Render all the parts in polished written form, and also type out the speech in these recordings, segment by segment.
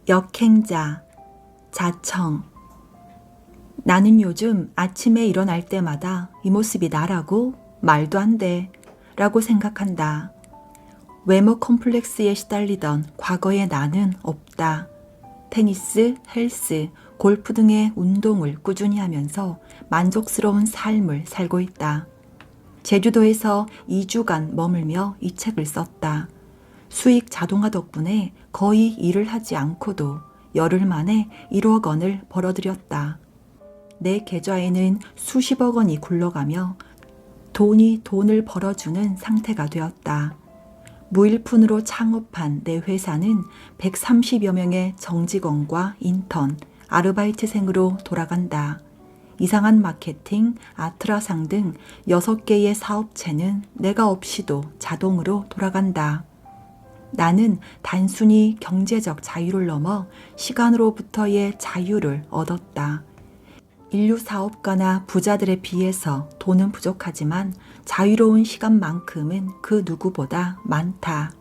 역행자, 자청. 나는 요즘 아침에 일어날 때마다 이 모습이 나라고? 말도 안 돼. 라고 생각한다. 외모 컴플렉스에 시달리던 과거의 나는 없다. 테니스, 헬스, 골프 등의 운동을 꾸준히 하면서 만족스러운 삶을 살고 있다. 제주도에서 2주간 머물며 이 책을 썼다. 수익 자동화 덕분에 거의 일을 하지 않고도 열흘 만에 1억 원을 벌어들였다. 내 계좌에는 수십억 원이 굴러가며 돈이 돈을 벌어주는 상태가 되었다. 무일푼으로 창업한 내 회사는 130여 명의 정직원과 인턴, 아르바이트생으로 돌아간다. 이상한 마케팅, 아트라상 등 6개의 사업체는 내가 없이도 자동으로 돌아간다. 나는 단순히 경제적 자유를 넘어 시간으로부터의 자유를 얻었다. 인류 사업가나 부자들에 비해서 돈은 부족하지만 자유로운 시간만큼은 그 누구보다 많다.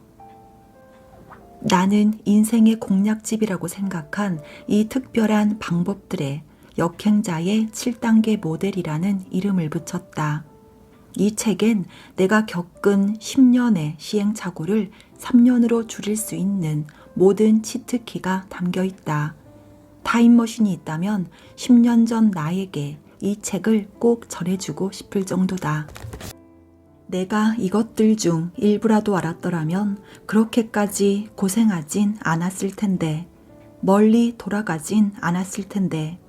나는 인생의 공략집이라고 생각한 이 특별한 방법들에 역행자의 7단계 모델이라는 이름을 붙였다. 이 책엔 내가 겪은 10년의 시행착오를 3년으로 줄일 수 있는 모든 치트키가 담겨 있다. 타임머신이 있다면 10년 전 나에게 이 책을 꼭 전해주고 싶을 정도다. 내가 이것들 중 일부라도 알았더라면 그렇게까지 고생하진 않았을 텐데, 멀리 돌아가진 않았을 텐데,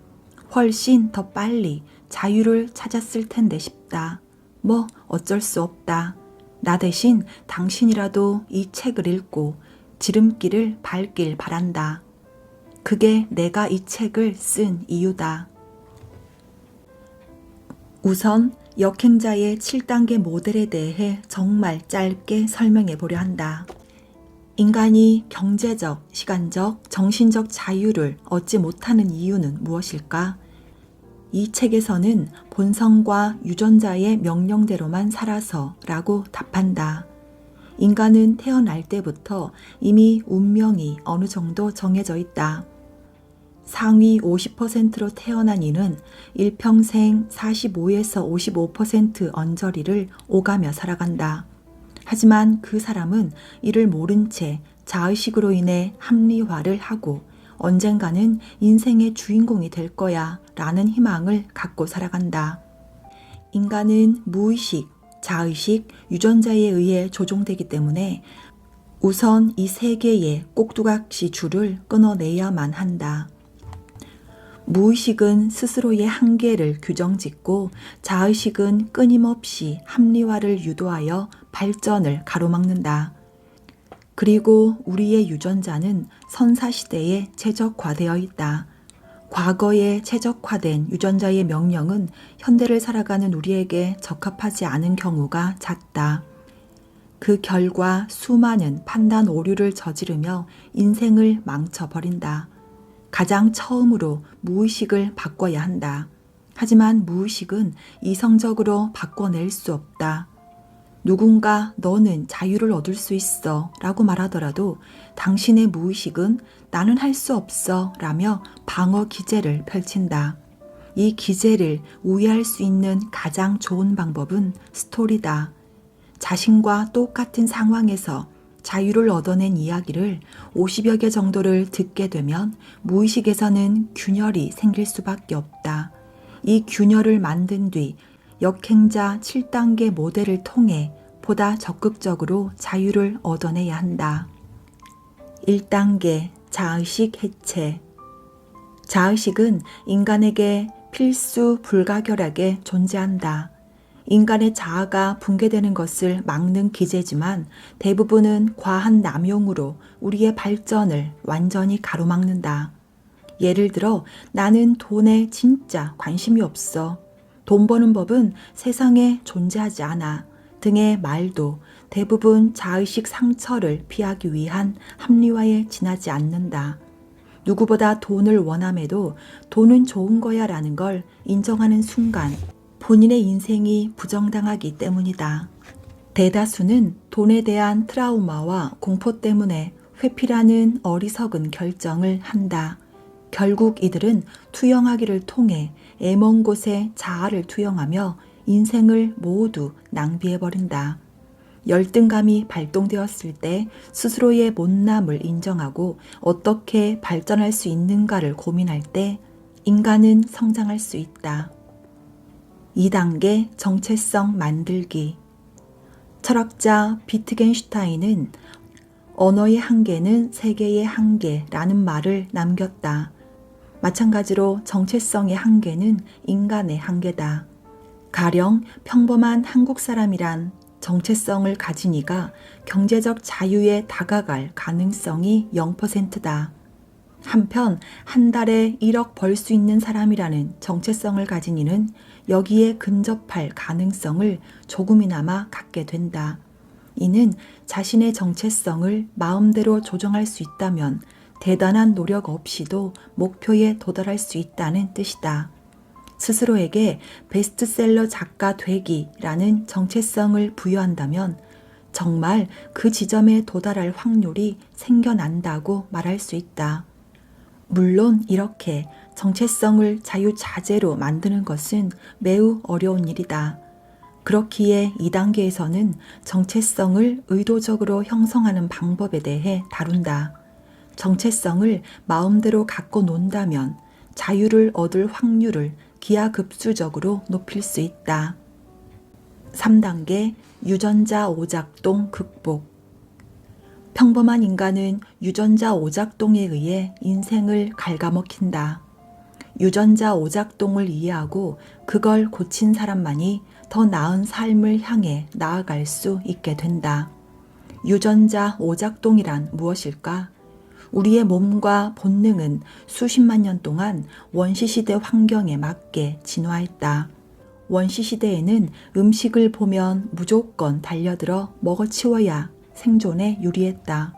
훨씬 더 빨리 자유를 찾았을 텐데 싶다. 뭐 어쩔 수 없다. 나 대신 당신이라도 이 책을 읽고 지름길을 밟길 바란다. 그게 내가 이 책을 쓴 이유다. 우선 역행자의 7단계 모델에 대해 정말 짧게 설명해 보려 한다. 인간이 경제적, 시간적, 정신적 자유를 얻지 못하는 이유는 무엇일까? 이 책에서는 본성과 유전자의 명령대로만 살아서 라고 답한다. 인간은 태어날 때부터 이미 운명이 어느 정도 정해져 있다. 상위 50%로 태어난 이는 일평생 45에서 55% 언저리를 오가며 살아간다. 하지만 그 사람은 이를 모른 채 자의식으로 인해 합리화를 하고 언젠가는 인생의 주인공이 될 거야 라는 희망을 갖고 살아간다. 인간은 무의식, 자의식, 유전자에 의해 조종되기 때문에 우선 이 세 개의 꼭두각시 줄을 끊어내야만 한다. 무의식은 스스로의 한계를 규정짓고 자의식은 끊임없이 합리화를 유도하여 발전을 가로막는다. 그리고 우리의 유전자는 선사시대에 최적화되어 있다. 과거에 최적화된 유전자의 명령은 현대를 살아가는 우리에게 적합하지 않은 경우가 잦다. 그 결과 수많은 판단 오류를 저지르며 인생을 망쳐버린다. 가장 처음으로 무의식을 바꿔야 한다. 하지만 무의식은 이성적으로 바꿔낼 수 없다. 누군가 너는 자유를 얻을 수 있어 라고 말하더라도 당신의 무의식은 나는 할 수 없어 라며 방어 기제를 펼친다. 이 기제를 우회할 수 있는 가장 좋은 방법은 스토리다. 자신과 똑같은 상황에서 자유를 얻어낸 이야기를 50여 개 정도를 듣게 되면 무의식에서는 균열이 생길 수밖에 없다. 이 균열을 만든 뒤 역행자 7단계 모델을 통해 보다 적극적으로 자유를 얻어내야 한다. 1단계 자의식 해체. 자의식은 인간에게 필수 불가결하게 존재한다. 인간의 자아가 붕괴되는 것을 막는 기제지만 대부분은 과한 남용으로 우리의 발전을 완전히 가로막는다. 예를 들어 나는 돈에 진짜 관심이 없어. 돈 버는 법은 세상에 존재하지 않아 등의 말도 대부분 자의식 상처를 피하기 위한 합리화에 지나지 않는다. 누구보다 돈을 원함에도 돈은 좋은 거야 라는 걸 인정하는 순간 본인의 인생이 부정당하기 때문이다. 대다수는 돈에 대한 트라우마와 공포 때문에 회피라는 어리석은 결정을 한다. 결국 이들은 투영하기를 통해 애먼 곳에 자아를 투영하며 인생을 모두 낭비해버린다. 열등감이 발동되었을 때 스스로의 못남을 인정하고 어떻게 발전할 수 있는가를 고민할 때 인간은 성장할 수 있다. 2단계 정체성 만들기. 철학자 비트겐슈타인은 언어의 한계는 세계의 한계라는 말을 남겼다. 마찬가지로 정체성의 한계는 인간의 한계다. 가령 평범한 한국 사람이란 정체성을 가진 이가 경제적 자유에 다가갈 가능성이 0%다. 한편 한 달에 1억 벌 수 있는 사람이라는 정체성을 가진 이는 여기에 근접할 가능성을 조금이나마 갖게 된다. 이는 자신의 정체성을 마음대로 조정할 수 있다면 대단한 노력 없이도 목표에 도달할 수 있다는 뜻이다. 스스로에게 베스트셀러 작가 되기라는 정체성을 부여한다면 정말 그 지점에 도달할 확률이 생겨난다고 말할 수 있다. 물론 이렇게 정체성을 자유자재로 만드는 것은 매우 어려운 일이다. 그렇기에 2단계에서는 정체성을 의도적으로 형성하는 방법에 대해 다룬다. 정체성을 마음대로 갖고 논다면 자유를 얻을 확률을 기하급수적으로 높일 수 있다. 3단계 유전자 오작동 극복. 평범한 인간은 유전자 오작동에 의해 인생을 갉아먹힌다. 유전자 오작동을 이해하고 그걸 고친 사람만이 더 나은 삶을 향해 나아갈 수 있게 된다. 유전자 오작동이란 무엇일까? 우리의 몸과 본능은 수십만 년 동안 원시시대 환경에 맞게 진화했다. 원시시대에는 음식을 보면 무조건 달려들어 먹어치워야 생존에 유리했다.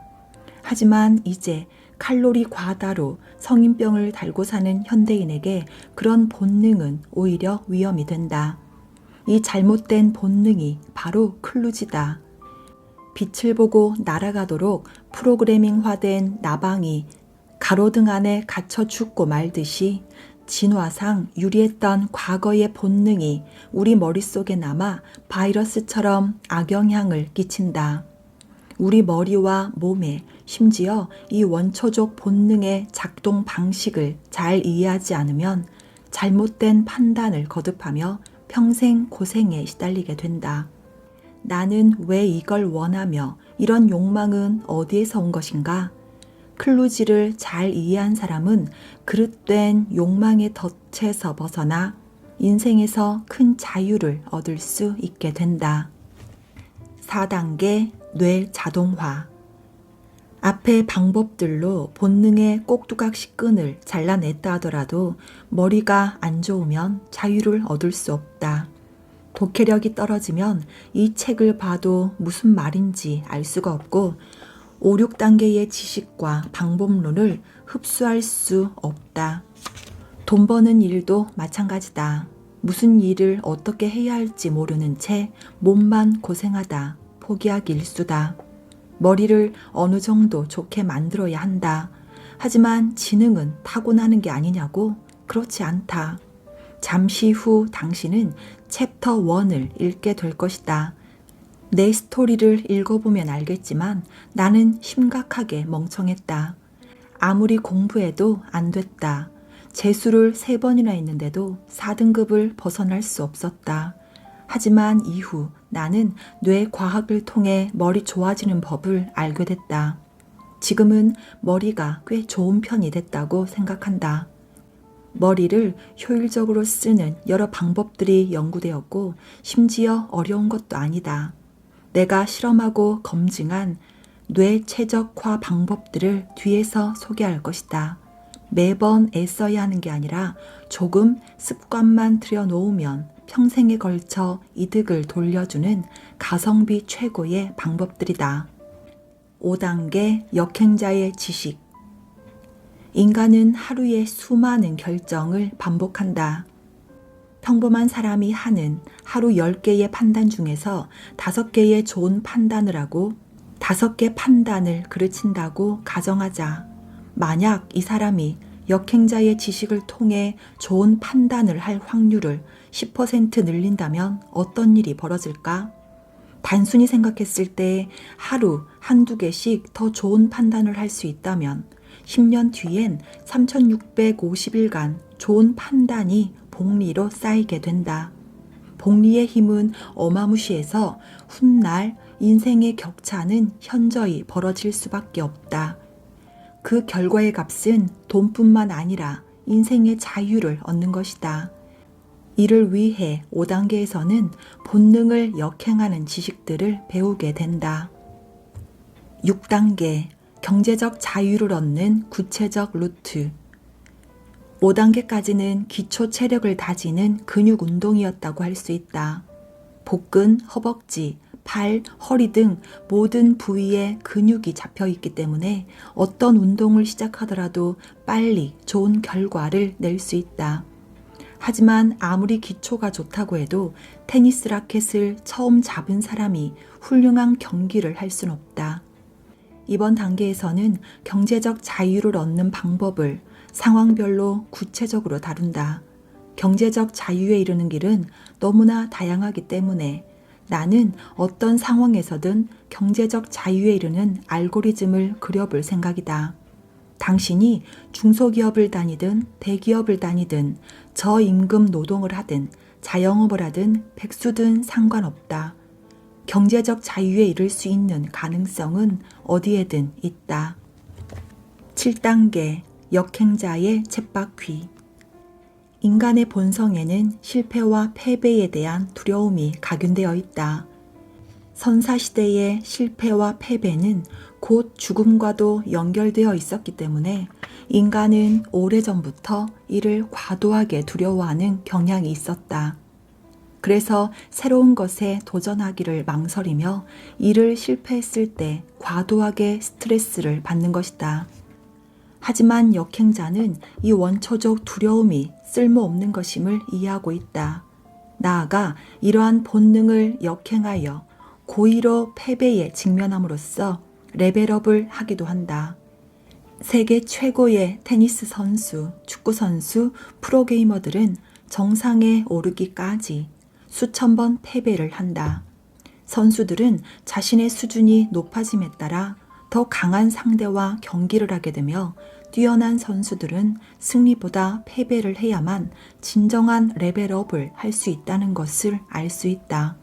하지만 이제 칼로리 과다로 성인병을 달고 사는 현대인에게 그런 본능은 오히려 위험이 된다. 이 잘못된 본능이 바로 클루지다. 빛을 보고 날아가도록 프로그래밍화된 나방이 가로등 안에 갇혀 죽고 말듯이 진화상 유리했던 과거의 본능이 우리 머릿속에 남아 바이러스처럼 악영향을 끼친다. 우리 머리와 몸에 심지어 이 원초적 본능의 작동 방식을 잘 이해하지 않으면 잘못된 판단을 거듭하며 평생 고생에 시달리게 된다. 나는 왜 이걸 원하며 이런 욕망은 어디에서 온 것인가? 클루지를 잘 이해한 사람은 그릇된 욕망의 덫에서 벗어나 인생에서 큰 자유를 얻을 수 있게 된다. 4단계 뇌 자동화. 앞의 방법들로 본능의 꼭두각시 끈을 잘라냈다 하더라도 머리가 안 좋으면 자유를 얻을 수 없다. 독해력이 떨어지면 이 책을 봐도 무슨 말인지 알 수가 없고 5, 6단계의 지식과 방법론을 흡수할 수 없다. 돈 버는 일도 마찬가지다. 무슨 일을 어떻게 해야 할지 모르는 채 몸만 고생하다 포기하기 일쑤다. 머리를 어느 정도 좋게 만들어야 한다. 하지만 지능은 타고나는 게 아니냐고? 그렇지 않다. 잠시 후 당신은 챕터 1을 읽게 될 것이다. 내 스토리를 읽어보면 알겠지만 나는 심각하게 멍청했다. 아무리 공부해도 안 됐다. 재수를 3번이나 했는데도 4등급을 벗어날 수 없었다. 하지만 이후 나는 뇌과학을 통해 머리 좋아지는 법을 알게 됐다. 지금은 머리가 꽤 좋은 편이 됐다고 생각한다. 머리를 효율적으로 쓰는 여러 방법들이 연구되었고 심지어 어려운 것도 아니다. 내가 실험하고 검증한 뇌 최적화 방법들을 뒤에서 소개할 것이다. 매번 애써야 하는 게 아니라 조금 습관만 들여놓으면 평생에 걸쳐 이득을 돌려주는 가성비 최고의 방법들이다. 5단계 역행자의 지식. 인간은 하루에 수많은 결정을 반복한다. 평범한 사람이 하는 하루 10개의 판단 중에서 5개의 좋은 판단을 하고 5개 판단을 그르친다고 가정하자. 만약 이 사람이 역행자의 지식을 통해 좋은 판단을 할 확률을 10% 늘린다면 어떤 일이 벌어질까? 단순히 생각했을 때 하루 1~2개씩 더 좋은 판단을 할 수 있다면 10년 뒤엔 3650일간 좋은 판단이 복리로 쌓이게 된다. 복리의 힘은 어마무시해서 훗날 인생의 격차는 현저히 벌어질 수밖에 없다. 그 결과의 값은 돈뿐만 아니라 인생의 자유를 얻는 것이다. 이를 위해 5단계에서는 본능을 역행하는 지식들을 배우게 된다. 6단계, 경제적 자유를 얻는 구체적 루트. 5단계까지는 기초 체력을 다지는 근육 운동이었다고 할 수 있다. 복근, 허벅지, 팔, 허리 등 모든 부위에 근육이 잡혀 있기 때문에 어떤 운동을 시작하더라도 빨리 좋은 결과를 낼 수 있다. 하지만 아무리 기초가 좋다고 해도 테니스 라켓을 처음 잡은 사람이 훌륭한 경기를 할 순 없다. 이번 단계에서는 경제적 자유를 얻는 방법을 상황별로 구체적으로 다룬다. 경제적 자유에 이르는 길은 너무나 다양하기 때문에 나는 어떤 상황에서든 경제적 자유에 이르는 알고리즘을 그려볼 생각이다. 당신이 중소기업을 다니든 대기업을 다니든 저임금 노동을 하든 자영업을 하든 백수든 상관없다. 경제적 자유에 이를 수 있는 가능성은 어디에든 있다. 7단계, 역행자의 쳇바퀴. 인간의 본성에는 실패와 패배에 대한 두려움이 각인되어 있다. 선사시대의 실패와 패배는 곧 죽음과도 연결되어 있었기 때문에 인간은 오래전부터 이를 과도하게 두려워하는 경향이 있었다. 그래서 새로운 것에 도전하기를 망설이며 이를 실패했을 때 과도하게 스트레스를 받는 것이다. 하지만 역행자는 이 원초적 두려움이 쓸모없는 것임을 이해하고 있다. 나아가 이러한 본능을 역행하여 고의로 패배에 직면함으로써 레벨업을 하기도 한다. 세계 최고의 테니스 선수, 축구 선수, 프로게이머들은 정상에 오르기까지 수천 번 패배를 한다. 선수들은 자신의 수준이 높아짐에 따라 더 강한 상대와 경기를 하게 되며 뛰어난 선수들은 승리보다 패배를 해야만 진정한 레벨업을 할 수 있다는 것을 알 수 있다.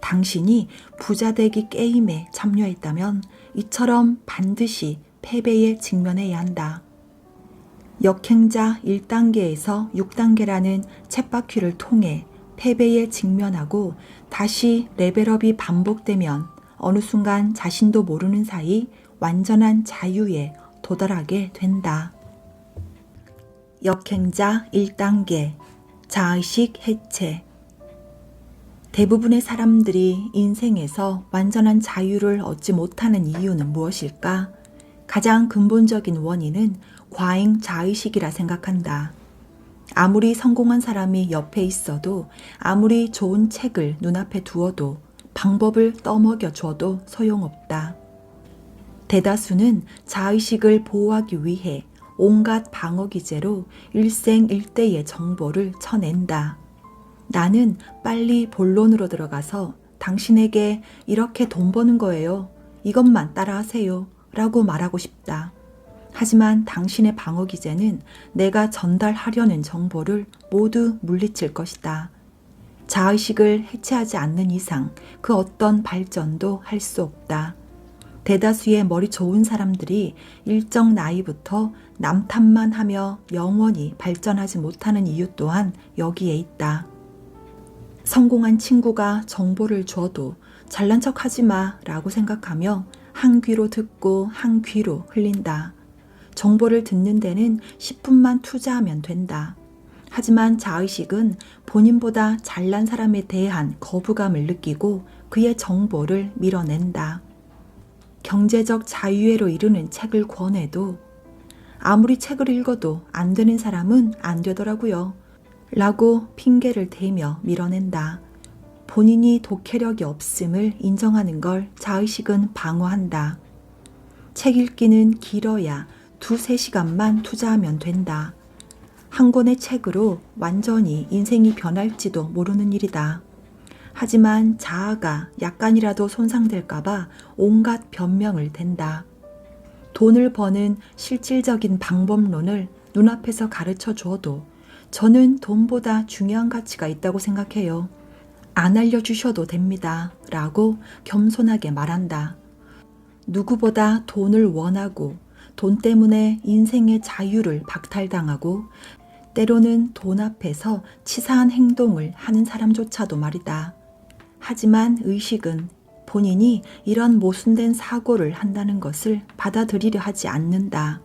당신이 부자 되기 게임에 참여했다면 이처럼 반드시 패배에 직면해야 한다. 역행자 1단계에서 6단계라는 쳇바퀴를 통해 패배에 직면하고 다시 레벨업이 반복되면 어느 순간 자신도 모르는 사이 완전한 자유에 도달하게 된다. 역행자 1단계, 자의식 해체. 대부분의 사람들이 인생에서 완전한 자유를 얻지 못하는 이유는 무엇일까? 가장 근본적인 원인은 과잉 자의식이라 생각한다. 아무리 성공한 사람이 옆에 있어도 아무리 좋은 책을 눈앞에 두어도 방법을 떠먹여 줘도 소용없다. 대다수는 자의식을 보호하기 위해 온갖 방어 기제로 일생일대의 정보를 쳐낸다. 나는 빨리 본론으로 들어가서 당신에게 이렇게 돈 버는 거예요. 이것만 따라하세요. 라고 말하고 싶다. 하지만 당신의 방어 기제는 내가 전달하려는 정보를 모두 물리칠 것이다. 자의식을 해체하지 않는 이상 그 어떤 발전도 할 수 없다. 대다수의 머리 좋은 사람들이 일정 나이부터 남 탓만 하며 영원히 발전하지 못하는 이유 또한 여기에 있다. 성공한 친구가 정보를 줘도 잘난 척 하지 마 라고 생각하며 한 귀로 듣고 한 귀로 흘린다. 정보를 듣는 데는 10분만 투자하면 된다. 하지만 자의식은 본인보다 잘난 사람에 대한 거부감을 느끼고 그의 정보를 밀어낸다. 경제적 자유회로 이르는 책을 권해도 아무리 책을 읽어도 안 되는 사람은 안 되더라고요. 라고 핑계를 대며 밀어낸다. 본인이 독해력이 없음을 인정하는 걸 자의식은 방어한다. 책 읽기는 길어야 2-3시간만 투자하면 된다. 한 권의 책으로 완전히 인생이 변할지도 모르는 일이다. 하지만 자아가 약간이라도 손상될까봐 온갖 변명을 댄다. 돈을 버는 실질적인 방법론을 눈앞에서 가르쳐 주어도 저는 돈보다 중요한 가치가 있다고 생각해요. 안 알려주셔도 됩니다. 라고 겸손하게 말한다. 누구보다 돈을 원하고 돈 때문에 인생의 자유를 박탈당하고 때로는 돈 앞에서 치사한 행동을 하는 사람조차도 말이다. 하지만 의식은 본인이 이런 모순된 사고를 한다는 것을 받아들이려 하지 않는다.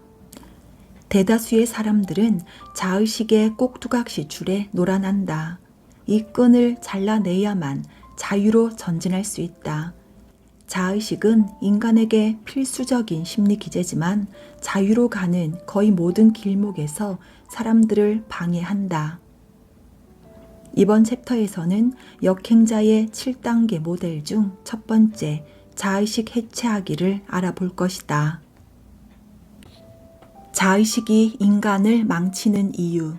대다수의 사람들은 자의식의 꼭두각시 줄에 놀아난다. 이 끈을 잘라내야만 자유로 전진할 수 있다. 자의식은 인간에게 필수적인 심리 기제지만 자유로 가는 거의 모든 길목에서 사람들을 방해한다. 이번 챕터에서는 역행자의 7단계 모델 중 첫 번째, 자의식 해체하기를 알아볼 것이다. 자의식이 인간을 망치는 이유.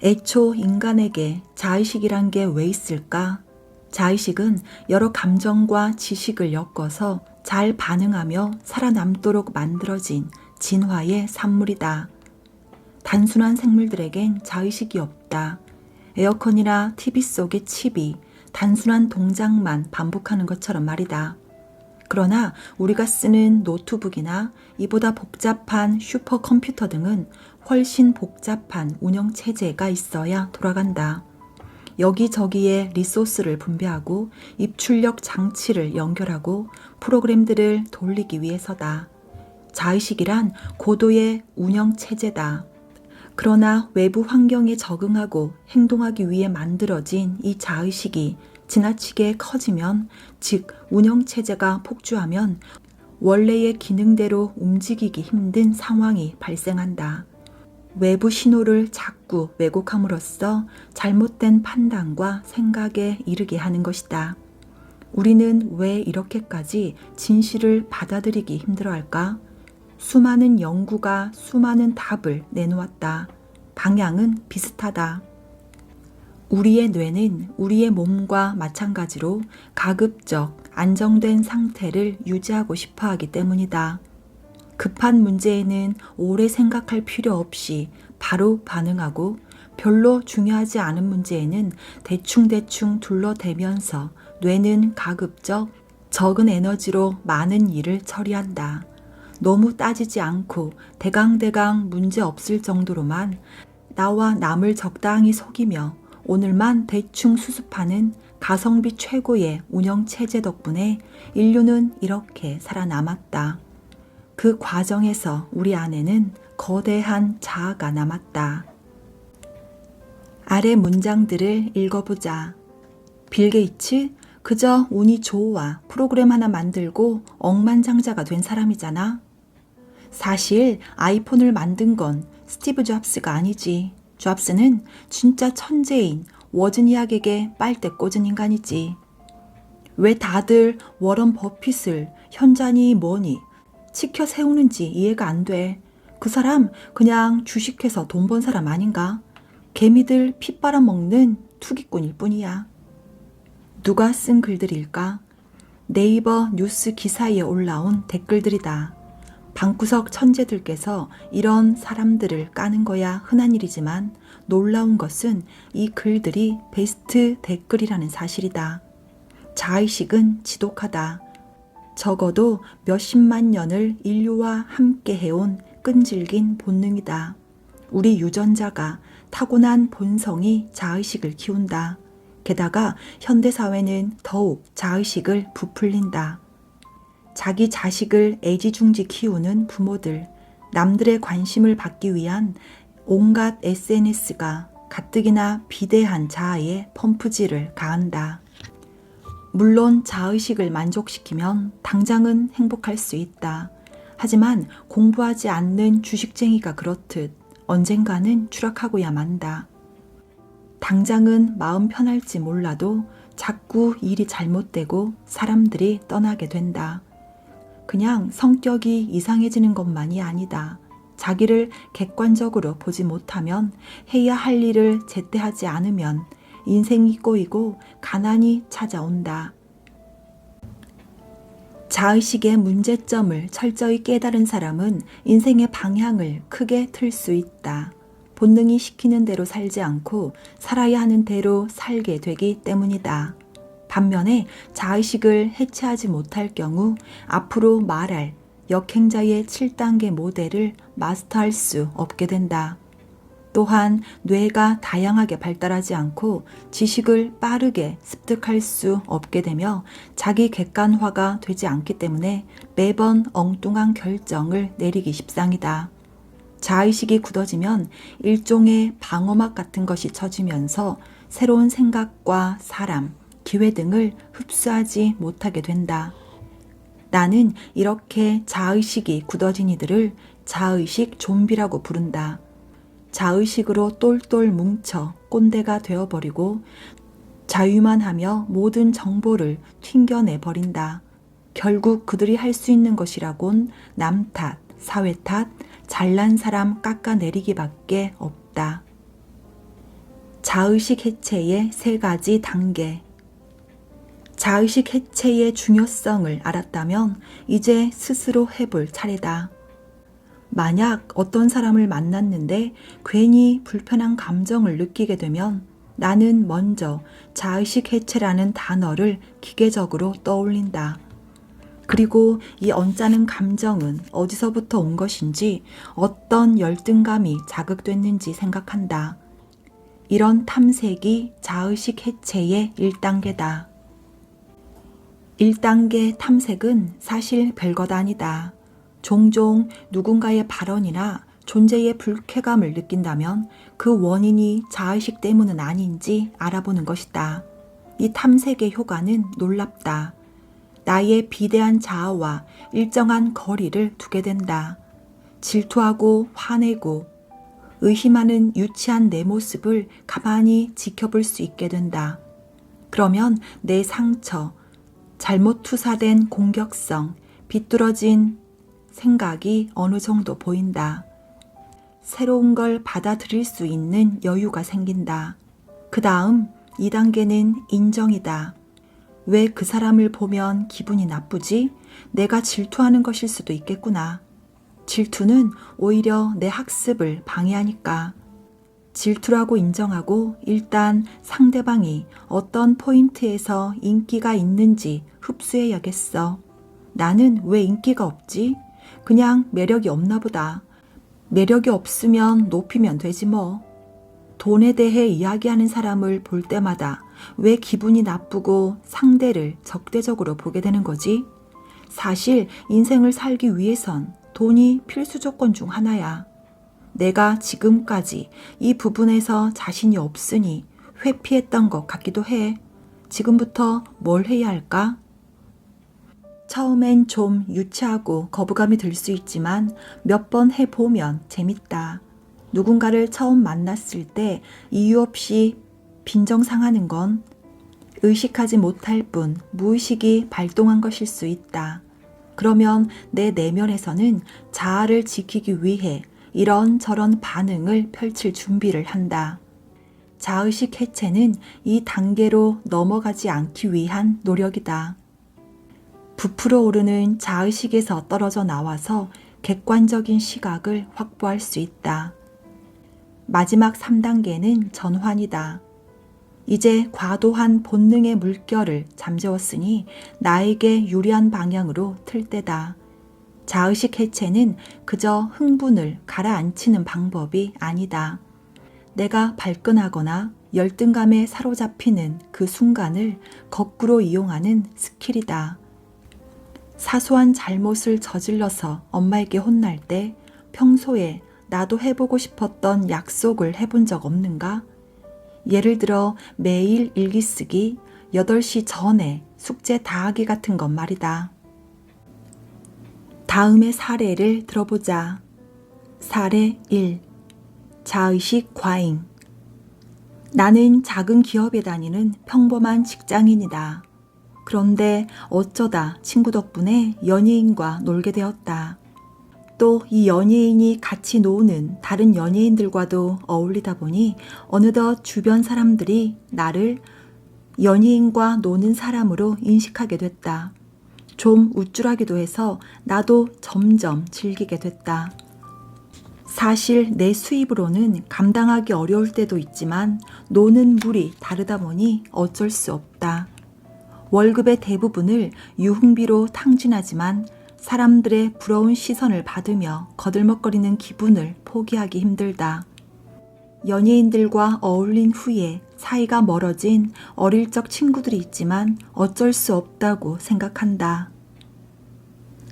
애초 인간에게 자의식이란 게 왜 있을까? 자의식은 여러 감정과 지식을 엮어서 잘 반응하며 살아남도록 만들어진 진화의 산물이다. 단순한 생물들에겐 자의식이 없다. 에어컨이나 TV 속의 칩이 단순한 동작만 반복하는 것처럼 말이다. 그러나 우리가 쓰는 노트북이나 이보다 복잡한 슈퍼컴퓨터 등은 훨씬 복잡한 운영체제가 있어야 돌아간다. 여기저기에 리소스를 분배하고 입출력 장치를 연결하고 프로그램들을 돌리기 위해서다. 자의식이란 고도의 운영체제다. 그러나 외부 환경에 적응하고 행동하기 위해 만들어진 이 자의식이 지나치게 커지면, 즉 운영체제가 폭주하면 원래의 기능대로 움직이기 힘든 상황이 발생한다. 외부 신호를 자꾸 왜곡함으로써 잘못된 판단과 생각에 이르게 하는 것이다. 우리는 왜 이렇게까지 진실을 받아들이기 힘들어할까? 수많은 연구가 수많은 답을 내놓았다. 방향은 비슷하다. 우리의 뇌는 우리의 몸과 마찬가지로 가급적 안정된 상태를 유지하고 싶어 하기 때문이다. 급한 문제에는 오래 생각할 필요 없이 바로 반응하고 별로 중요하지 않은 문제에는 대충대충 둘러대면서 뇌는 가급적 적은 에너지로 많은 일을 처리한다. 너무 따지지 않고 대강대강 문제 없을 정도로만 나와 남을 적당히 속이며 오늘만 대충 수습하는 가성비 최고의 운영체제 덕분에 인류는 이렇게 살아남았다. 그 과정에서 우리 안에는 거대한 자아가 남았다. 아래 문장들을 읽어보자. 빌 게이츠, 그저 운이 좋아 프로그램 하나 만들고 억만장자가 된 사람이잖아. 사실 아이폰을 만든 건 스티브 잡스가 아니지. 잡스는 진짜 천재인 워즈니악에게 빨대 꽂은 인간이지. 왜 다들 워런 버핏을 현자니 뭐니 치켜 세우는지 이해가 안 돼. 그 사람 그냥 주식해서 돈 번 사람 아닌가? 개미들 피 빨아먹는 투기꾼일 뿐이야. 누가 쓴 글들일까? 네이버 뉴스 기사에 올라온 댓글들이다. 방구석 천재들께서 이런 사람들을 까는 거야 흔한 일이지만 놀라운 것은 이 글들이 베스트 댓글이라는 사실이다. 자의식은 지독하다. 적어도 몇십만 년을 인류와 함께 해온 끈질긴 본능이다. 우리 유전자가 타고난 본성이 자의식을 키운다. 게다가 현대사회는 더욱 자의식을 부풀린다. 자기 자식을 애지중지 키우는 부모들, 남들의 관심을 받기 위한 온갖 SNS가 가뜩이나 비대한 자아에 펌프질을 가한다. 물론 자의식을 만족시키면 당장은 행복할 수 있다. 하지만 공부하지 않는 주식쟁이가 그렇듯 언젠가는 추락하고야 만다. 당장은 마음 편할지 몰라도 자꾸 일이 잘못되고 사람들이 떠나게 된다. 그냥 성격이 이상해지는 것만이 아니다. 자기를 객관적으로 보지 못하면, 해야 할 일을 제때 하지 않으면 인생이 꼬이고 가난이 찾아온다. 자의식의 문제점을 철저히 깨달은 사람은 인생의 방향을 크게 틀 수 있다. 본능이 시키는 대로 살지 않고 살아야 하는 대로 살게 되기 때문이다. 반면에 자의식을 해체하지 못할 경우 앞으로 말할 역행자의 7단계 모델을 마스터할 수 없게 된다. 또한 뇌가 다양하게 발달하지 않고 지식을 빠르게 습득할 수 없게 되며 자기 객관화가 되지 않기 때문에 매번 엉뚱한 결정을 내리기 십상이다. 자의식이 굳어지면 일종의 방어막 같은 것이 쳐지면서 새로운 생각과 사람, 기회 등을 흡수하지 못하게 된다. 나는 이렇게 자의식이 굳어진 이들을 자의식 좀비라고 부른다. 자의식으로 똘똘 뭉쳐 꼰대가 되어버리고 자유만 하며 모든 정보를 튕겨내버린다. 결국 그들이 할 수 있는 것이라곤 남 탓, 사회 탓, 잘난 사람 깎아내리기밖에 없다. 자의식 해체의 3가지 단계. 자의식 해체의 중요성을 알았다면 이제 스스로 해볼 차례다. 만약 어떤 사람을 만났는데 괜히 불편한 감정을 느끼게 되면 나는 먼저 자의식 해체라는 단어를 기계적으로 떠올린다. 그리고 이 언짢은 감정은 어디서부터 온 것인지, 어떤 열등감이 자극됐는지 생각한다. 이런 탐색이 자의식 해체의 1단계다. 1단계 탐색은 사실 별것 아니다. 종종 누군가의 발언이나 존재의 불쾌감을 느낀다면 그 원인이 자의식 때문은 아닌지 알아보는 것이다. 이 탐색의 효과는 놀랍다. 나의 비대한 자아와 일정한 거리를 두게 된다. 질투하고 화내고 의심하는 유치한 내 모습을 가만히 지켜볼 수 있게 된다. 그러면 내 상처, 잘못 투사된 공격성, 비뚤어진 생각이 어느 정도 보인다. 새로운 걸 받아들일 수 있는 여유가 생긴다. 그 다음 2단계는 인정이다. 왜 그 사람을 보면 기분이 나쁘지? 내가 질투하는 것일 수도 있겠구나. 질투는 오히려 내 학습을 방해하니까. 질투라고 인정하고 일단 상대방이 어떤 포인트에서 인기가 있는지 흡수해 야겠어. 나는 왜 인기가 없지? 그냥 매력이 없나 보다. 매력이 없으면 높이면 되지 뭐. 돈에 대해 이야기하는 사람을 볼 때마다 왜 기분이 나쁘고 상대를 적대적으로 보게 되는 거지? 사실 인생을 살기 위해선 돈이 필수 조건 중 하나야. 내가 지금까지 이 부분에서 자신이 없으니 회피했던 것 같기도 해. 지금부터 뭘 해야 할까? 처음엔 좀 유치하고 거부감이 들 수 있지만 몇 번 해보면 재밌다. 누군가를 처음 만났을 때 이유 없이 빈정상하는 건 의식하지 못할 뿐 무의식이 발동한 것일 수 있다. 그러면 내 내면에서는 자아를 지키기 위해 이런저런 반응을 펼칠 준비를 한다. 자의식 해체는 이 단계로 넘어가지 않기 위한 노력이다. 부풀어 오르는 자의식에서 떨어져 나와서 객관적인 시각을 확보할 수 있다. 마지막 3단계는 전환이다. 이제 과도한 본능의 물결을 잠재웠으니 나에게 유리한 방향으로 틀 때다. 자의식 해체는 그저 흥분을 가라앉히는 방법이 아니다. 내가 발끈하거나 열등감에 사로잡히는 그 순간을 거꾸로 이용하는 스킬이다. 사소한 잘못을 저질러서 엄마에게 혼날 때 평소에 나도 해보고 싶었던 약속을 해본 적 없는가? 예를 들어 매일 일기 쓰기, 8시 전에 숙제 다 하기 같은 것 말이다. 다음의 사례를 들어보자. 사례 1. 자의식 과잉. 나는 작은 기업에 다니는 평범한 직장인이다. 그런데 어쩌다 친구 덕분에 연예인과 놀게 되었다. 또 이 연예인이 같이 노는 다른 연예인들과도 어울리다 보니 어느덧 주변 사람들이 나를 연예인과 노는 사람으로 인식하게 됐다. 좀 우쭐하기도 해서 나도 점점 즐기게 됐다. 사실 내 수입으로는 감당하기 어려울 때도 있지만 노는 물이 다르다 보니 어쩔 수 없다. 월급의 대부분을 유흥비로 탕진하지만 사람들의 부러운 시선을 받으며 거들먹거리는 기분을 포기하기 힘들다. 연예인들과 어울린 후에 사이가 멀어진 어릴 적 친구들이 있지만 어쩔 수 없다고 생각한다.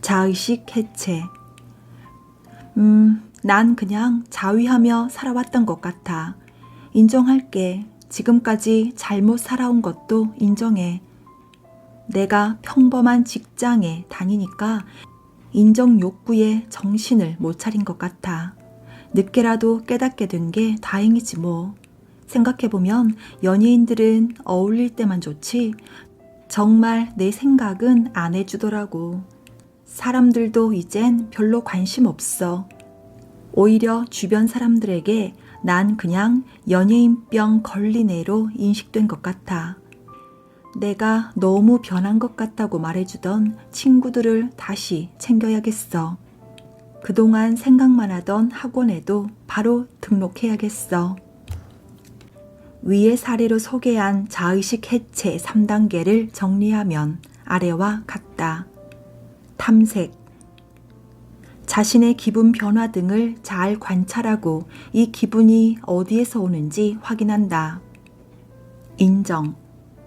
자의식 해체. 난 그냥 자위하며 살아왔던 것 같아. 인정할게. 지금까지 잘못 살아온 것도 인정해. 내가 평범한 직장에 다니니까 인정 욕구에 정신을 못 차린 것 같아. 늦게라도 깨닫게 된 게 다행이지 뭐. 생각해보면 연예인들은 어울릴 때만 좋지 정말 내 생각은 안 해주더라고. 사람들도 이젠 별로 관심 없어. 오히려 주변 사람들에게 난 그냥 연예인병 걸린 애로 인식된 것 같아. 내가 너무 변한 것 같다고 말해주던 친구들을 다시 챙겨야겠어. 그동안 생각만 하던 학원에도 바로 등록해야겠어. 위의 사례로 소개한 자의식 해체 3단계를 정리하면 아래와 같다. 탐색. 자신의 기분 변화 등을 잘 관찰하고 이 기분이 어디에서 오는지 확인한다. 인정.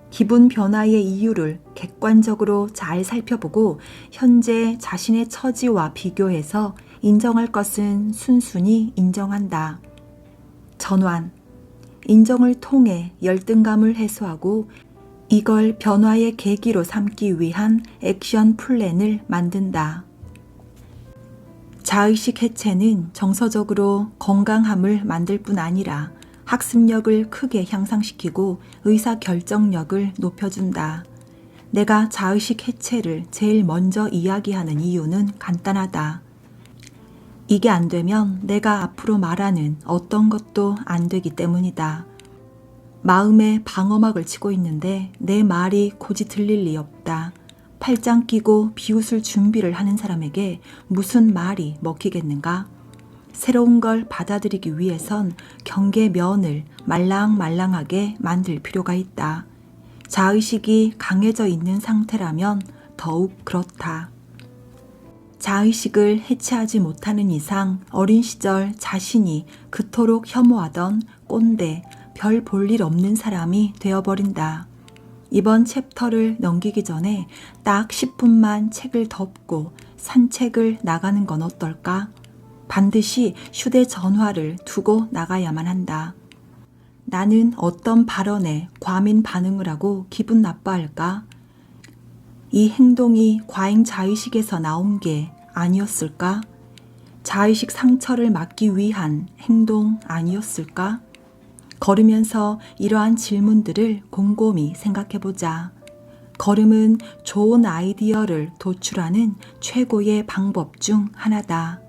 기분 변화의 이유를 객관적으로 잘 살펴보고 현재 자신의 처지와 비교해서 인정할 것은 순순히 인정한다. 전환. 인정을 통해 열등감을 해소하고 이걸 변화의 계기로 삼기 위한 액션 플랜을 만든다. 자의식 해체는 정서적으로 건강함을 만들 뿐 아니라 학습력을 크게 향상시키고 의사결정력을 높여준다. 내가 자의식 해체를 제일 먼저 이야기하는 이유는 간단하다. 이게 안 되면 내가 앞으로 말하는 어떤 것도 안 되기 때문이다. 마음에 방어막을 치고 있는데 내 말이 고지 들릴 리 없다. 팔짱 끼고 비웃을 준비를 하는 사람에게 무슨 말이 먹히겠는가? 새로운 걸 받아들이기 위해선 경계면을 말랑말랑하게 만들 필요가 있다. 자의식이 강해져 있는 상태라면 더욱 그렇다. 자의식을 해체하지 못하는 이상 어린 시절 자신이 그토록 혐오하던 꼰대, 별 볼 일 없는 사람이 되어버린다. 이번 챕터를 넘기기 전에 딱 10분만 책을 덮고 산책을 나가는 건 어떨까? 반드시 휴대전화를 두고 나가야만 한다. 나는 어떤 발언에 과민 반응을 하고 기분 나빠할까? 이 행동이 과잉 자의식에서 나온 게 아니었을까? 자의식 상처를 막기 위한 행동 아니었을까? 걸으면서 이러한 질문들을 곰곰이 생각해보자. 걸음은 좋은 아이디어를 도출하는 최고의 방법 중 하나다.